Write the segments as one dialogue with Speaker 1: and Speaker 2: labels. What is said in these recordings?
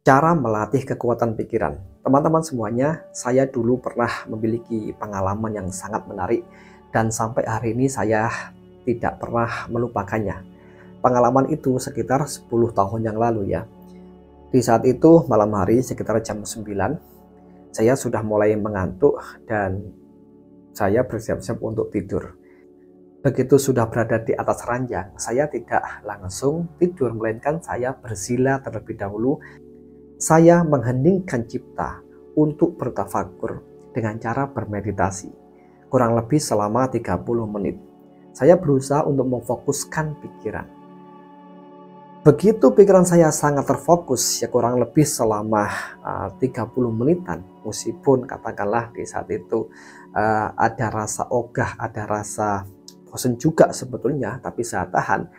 Speaker 1: Cara melatih kekuatan pikiran. Teman-teman semuanya, saya dulu pernah memiliki pengalaman yang sangat menarik dan sampai hari ini saya tidak pernah melupakannya. Pengalaman itu sekitar 10 tahun yang lalu ya. Di saat itu malam hari sekitar jam 9, saya sudah mulai mengantuk dan saya bersiap-siap untuk tidur. Begitu sudah berada di atas ranjang, saya tidak langsung tidur, melainkan saya bersila terlebih dahulu. Saya mengheningkan cipta untuk bertafakur dengan cara bermeditasi. Kurang lebih selama 30 menit. Saya berusaha untuk memfokuskan pikiran. Begitu pikiran saya sangat terfokus, ya kurang lebih selama 30 menitan. Meskipun katakanlah di saat itu ada rasa ogah, ada rasa bosan juga sebetulnya, tapi saya tahan.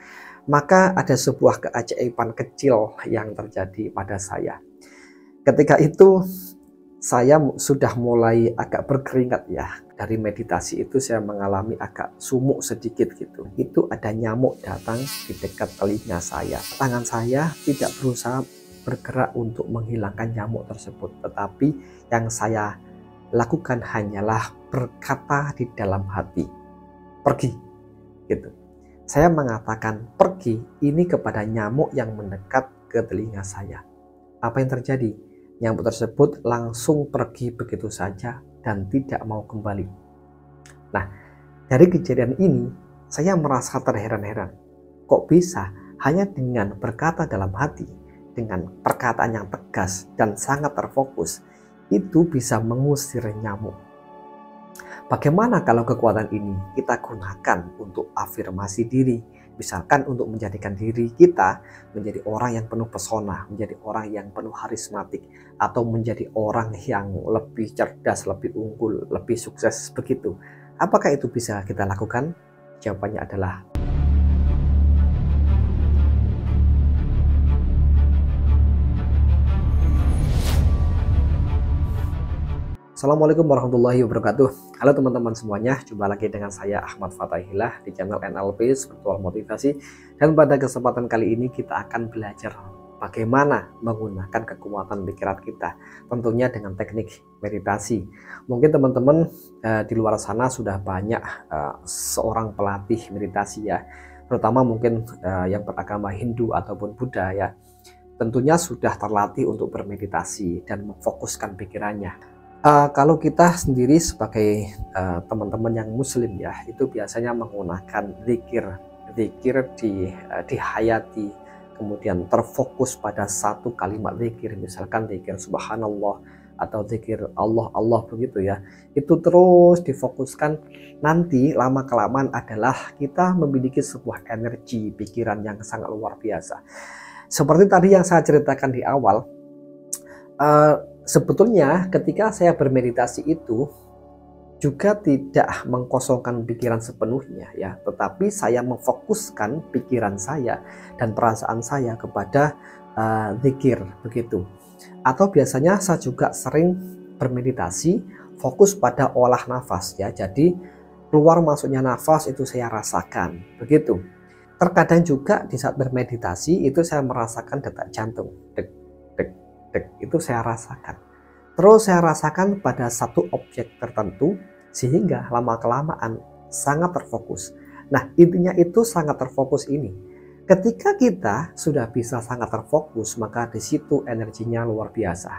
Speaker 1: Maka ada sebuah keajaiban kecil yang terjadi pada saya. Ketika itu saya sudah mulai agak berkeringat ya. Dari meditasi itu saya mengalami agak sumuk sedikit gitu. Itu ada nyamuk datang di dekat telinga saya. Tangan saya tidak berusaha bergerak untuk menghilangkan nyamuk tersebut. Tetapi yang saya lakukan hanyalah berkata di dalam hati, pergi gitu. Saya mengatakan pergi ini kepada nyamuk yang mendekat ke telinga saya. Apa yang terjadi? Nyamuk tersebut langsung pergi begitu saja dan tidak mau kembali. Nah, dari kejadian ini saya merasa terheran-heran. Kok bisa hanya dengan berkata dalam hati, dengan perkataan yang tegas dan sangat terfokus, itu bisa mengusir nyamuk. Bagaimana kalau kekuatan ini kita gunakan untuk afirmasi diri? Misalkan untuk menjadikan diri kita menjadi orang yang penuh pesona, menjadi orang yang penuh karismatik, atau menjadi orang yang lebih cerdas, lebih unggul, lebih sukses begitu. Apakah itu bisa kita lakukan? Jawabannya adalah Assalamualaikum warahmatullahi wabarakatuh. Halo teman-teman semuanya, jumpa lagi dengan saya Ahmad Fatahillah di channel NLP Spiritual Motivasi. Dan pada kesempatan kali ini kita akan belajar bagaimana menggunakan kekuatan pikiran kita, tentunya dengan teknik meditasi. Mungkin teman-teman di luar sana sudah banyak seorang pelatih meditasi ya, terutama mungkin yang beragama Hindu ataupun Buddha ya. Tentunya sudah terlatih untuk bermeditasi dan memfokuskan pikirannya. Kalau kita sendiri sebagai teman-teman yang muslim ya, itu biasanya menggunakan zikir dihayati, kemudian terfokus pada satu kalimat zikir, misalkan zikir subhanallah atau zikir Allah begitu ya. Itu terus difokuskan, nanti lama kelamaan adalah kita memiliki sebuah energi pikiran yang sangat luar biasa. Seperti tadi yang saya ceritakan di awal, sebetulnya ketika saya bermeditasi itu juga tidak mengkosongkan pikiran sepenuhnya ya, tetapi saya memfokuskan pikiran saya dan perasaan saya kepada zikir begitu. Atau biasanya saya juga sering bermeditasi fokus pada olah nafas ya, jadi keluar masuknya nafas itu saya rasakan begitu. Terkadang juga di saat bermeditasi itu saya merasakan detak jantung, dek dek dek, itu saya rasakan. Terus saya rasakan pada satu objek tertentu sehingga lama-kelamaan sangat terfokus. Nah, intinya itu sangat terfokus ini. Ketika kita sudah bisa sangat terfokus, maka di situ energinya luar biasa.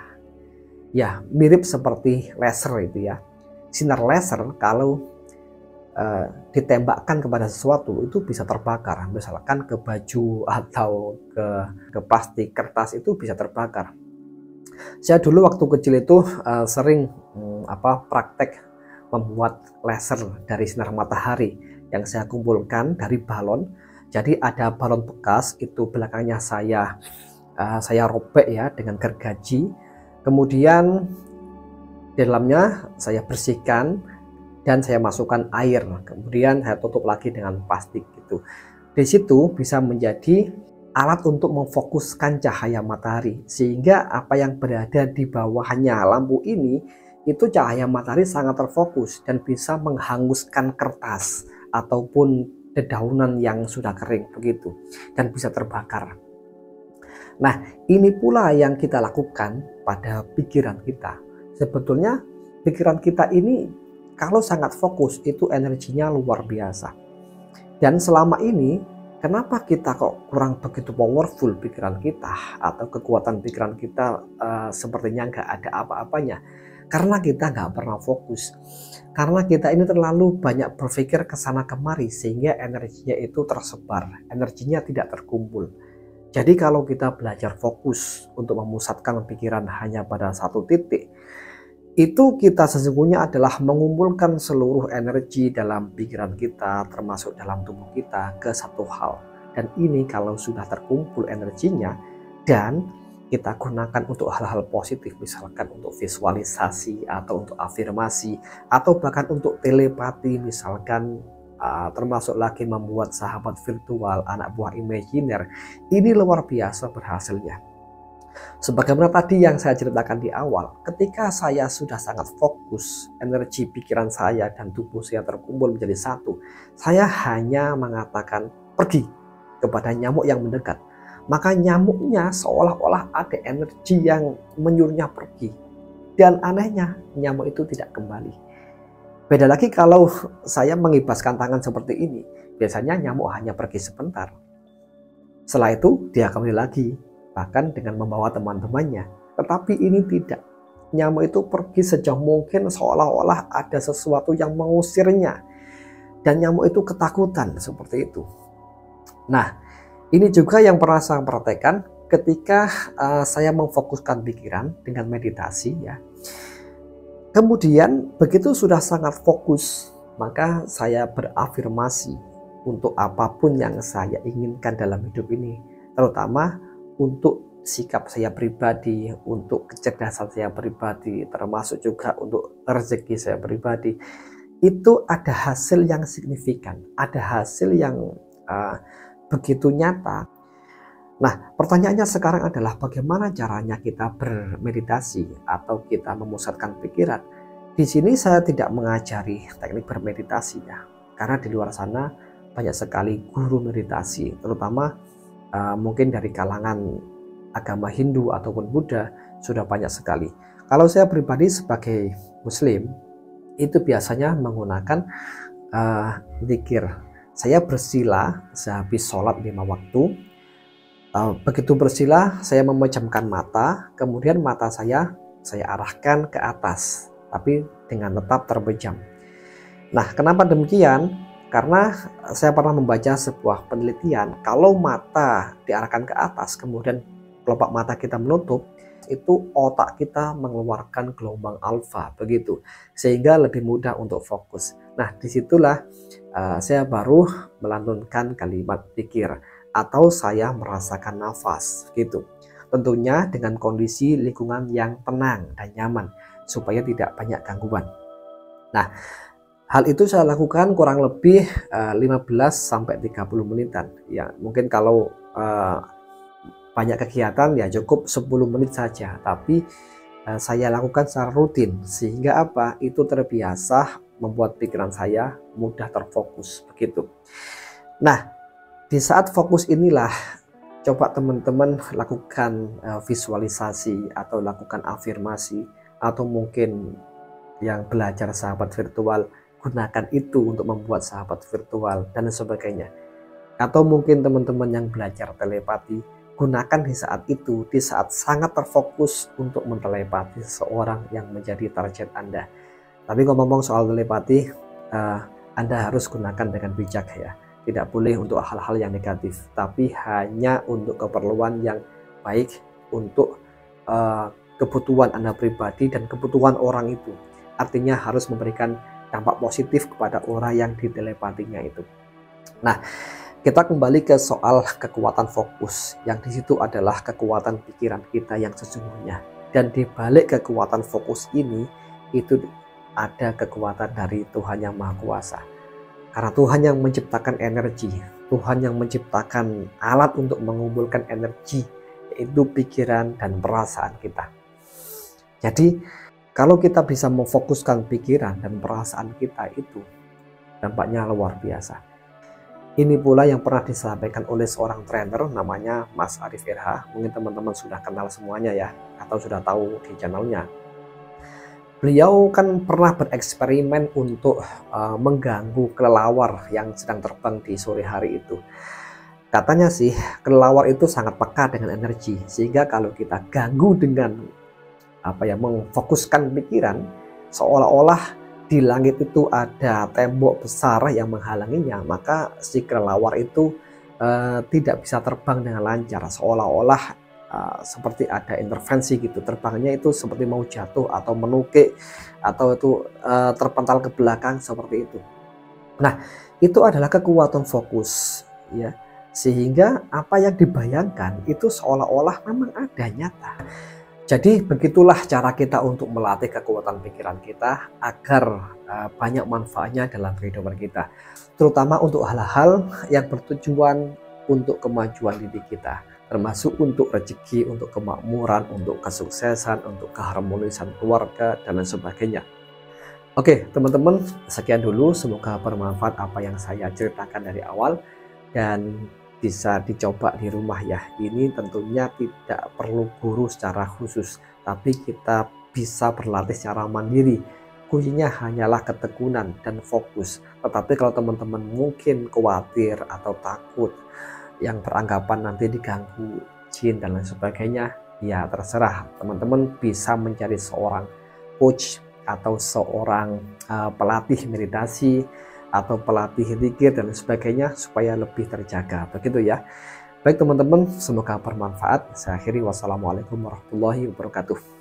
Speaker 1: Ya, mirip seperti laser itu ya. Sinar laser kalau ditembakkan kepada sesuatu itu bisa terbakar. Misalkan ke baju atau ke plastik, kertas itu bisa terbakar. Saya dulu waktu kecil itu sering praktek membuat laser dari sinar matahari yang saya kumpulkan dari balon. Jadi ada balon bekas itu belakangnya saya robek ya dengan gergaji. Kemudian di dalamnya saya bersihkan dan saya masukkan air. Kemudian saya tutup lagi dengan plastik gitu. Di situ bisa menjadi alat untuk memfokuskan cahaya matahari, sehingga apa yang berada di bawahnya lampu ini itu cahaya matahari sangat terfokus dan bisa menghanguskan kertas ataupun dedaunan yang sudah kering begitu dan bisa terbakar. Nah, ini pula yang kita lakukan pada pikiran kita. Sebetulnya pikiran kita ini kalau sangat fokus itu energinya luar biasa. Dan selama ini kenapa kita kok kurang begitu powerful pikiran kita, atau kekuatan pikiran kita sepertinya nggak ada apa-apanya? Karena kita nggak pernah fokus. Karena kita ini terlalu banyak berpikir ke sana kemari sehingga energinya itu tersebar, energinya tidak terkumpul. Jadi kalau kita belajar fokus untuk memusatkan pikiran hanya pada satu titik, itu kita sesungguhnya adalah mengumpulkan seluruh energi dalam pikiran kita, termasuk dalam tubuh kita, ke satu hal. Dan ini kalau sudah terkumpul energinya dan kita gunakan untuk hal-hal positif, misalkan untuk visualisasi atau untuk afirmasi atau bahkan untuk telepati, misalkan termasuk lagi membuat sahabat virtual, anak buah imajiner, ini luar biasa berhasilnya. Sebagaimana tadi yang saya ceritakan di awal, ketika saya sudah sangat fokus, energi pikiran saya dan tubuh saya terkumpul menjadi satu, saya hanya mengatakan pergi kepada nyamuk yang mendekat. Maka nyamuknya seolah-olah ada energi yang menyuruhnya pergi. Dan anehnya, nyamuk itu tidak kembali. Beda lagi kalau saya mengibaskan tangan seperti ini, biasanya nyamuk hanya pergi sebentar. Setelah itu dia kembali lagi, bahkan dengan membawa teman-temannya. Tetapi ini tidak. Nyamuk itu pergi sejauh mungkin seolah-olah ada sesuatu yang mengusirnya. Dan nyamuk itu ketakutan seperti itu. Nah, ini juga yang pernah saya perhatikan ketika saya memfokuskan pikiran dengan meditasi ya. Kemudian begitu sudah sangat fokus, maka saya berafirmasi untuk apapun yang saya inginkan dalam hidup ini, terutama untuk sikap saya pribadi, untuk kecerdasan saya pribadi, termasuk juga untuk rezeki saya pribadi. Itu ada hasil yang signifikan, ada hasil yang begitu nyata. Nah, pertanyaannya sekarang adalah bagaimana caranya kita bermeditasi atau kita memusatkan pikiran. Di sini saya tidak mengajari teknik bermeditasi ya, karena di luar sana banyak sekali guru meditasi, terutama mungkin dari kalangan agama Hindu ataupun Buddha sudah banyak sekali. Kalau saya pribadi sebagai Muslim itu biasanya menggunakan zikir. Saya bersila sehabis sholat 5 waktu. Begitu bersila, saya memejamkan mata, kemudian mata saya arahkan ke atas, tapi dengan tetap terpejam. Nah, kenapa demikian? Karena saya pernah membaca sebuah penelitian, kalau mata diarahkan ke atas, kemudian kelopak mata kita menutup, itu otak kita mengeluarkan gelombang alfa, begitu, sehingga lebih mudah untuk fokus. Nah, disitulah saya baru melantunkan kalimat zikir, atau saya merasakan nafas gitu. Tentunya dengan kondisi lingkungan yang tenang dan nyaman supaya tidak banyak gangguan. Nah, hal itu saya lakukan kurang lebih 15-30 menitan. Ya, mungkin kalau banyak kegiatan ya cukup 10 menit saja, tapi saya lakukan secara rutin sehingga apa? Itu terbiasa membuat pikiran saya mudah terfokus begitu. Nah, di saat fokus inilah coba teman-teman lakukan visualisasi atau lakukan afirmasi, atau mungkin yang belajar sahabat virtual gunakan itu untuk membuat sahabat virtual dan sebagainya. Atau mungkin teman-teman yang belajar telepati, gunakan di saat itu, di saat sangat terfokus untuk mentelepati seseorang yang menjadi target Anda. Tapi ngomong-ngomong soal telepati, Anda harus gunakan dengan bijak ya. Tidak boleh untuk hal-hal yang negatif, tapi hanya untuk keperluan yang baik, untuk kebutuhan Anda pribadi dan kebutuhan orang itu. Artinya harus memberikan dampak positif kepada orang yang ditelepatinya itu. Nah, kita kembali ke soal kekuatan fokus, yang di situ adalah kekuatan pikiran kita yang sesungguhnya. Dan di balik kekuatan fokus ini, itu ada kekuatan dari Tuhan Yang Maha Kuasa. Karena Tuhan yang menciptakan energi, Tuhan yang menciptakan alat untuk mengumpulkan energi, yaitu pikiran dan perasaan kita. Jadi, kalau kita bisa memfokuskan pikiran dan perasaan kita itu, dampaknya luar biasa. Ini pula yang pernah disampaikan oleh seorang trainer namanya Mas Arif RH. Mungkin teman-teman sudah kenal semuanya ya, atau sudah tahu di channelnya. Beliau kan pernah bereksperimen untuk mengganggu kelelawar yang sedang terbang di sore hari itu. Katanya sih, kelelawar itu sangat peka dengan energi, sehingga kalau kita ganggu dengan memfokuskan pikiran, seolah-olah di langit itu ada tembok besar yang menghalanginya, maka si kelelawar itu tidak bisa terbang dengan lancar, seolah-olah seperti ada intervensi gitu, terbangnya itu seperti mau jatuh atau menukik atau itu terpental ke belakang seperti itu. Nah, itu adalah kekuatan fokus ya, sehingga apa yang dibayangkan itu seolah-olah memang ada nyata. Jadi begitulah cara kita untuk melatih kekuatan pikiran kita agar banyak manfaatnya dalam kehidupan kita, terutama untuk hal-hal yang bertujuan untuk kemajuan diri kita, termasuk untuk rezeki, untuk kemakmuran, untuk kesuksesan, untuk keharmonisan keluarga, dan lain sebagainya. Oke teman-teman, sekian dulu, semoga bermanfaat apa yang saya ceritakan dari awal dan bisa dicoba di rumah ya. Ini tentunya tidak perlu guru secara khusus, tapi kita bisa berlatih secara mandiri. Kuncinya hanyalah ketekunan dan fokus. Tetapi kalau teman-teman mungkin khawatir atau takut yang beranggapan nanti diganggu jin dan lain sebagainya, ya terserah, teman-teman bisa mencari seorang coach atau seorang pelatih meditasi atau pelatih zikir dan sebagainya supaya lebih terjaga, begitu ya. Baik teman-teman, semoga bermanfaat. Saya akhiri, wassalamualaikum warahmatullahi wabarakatuh.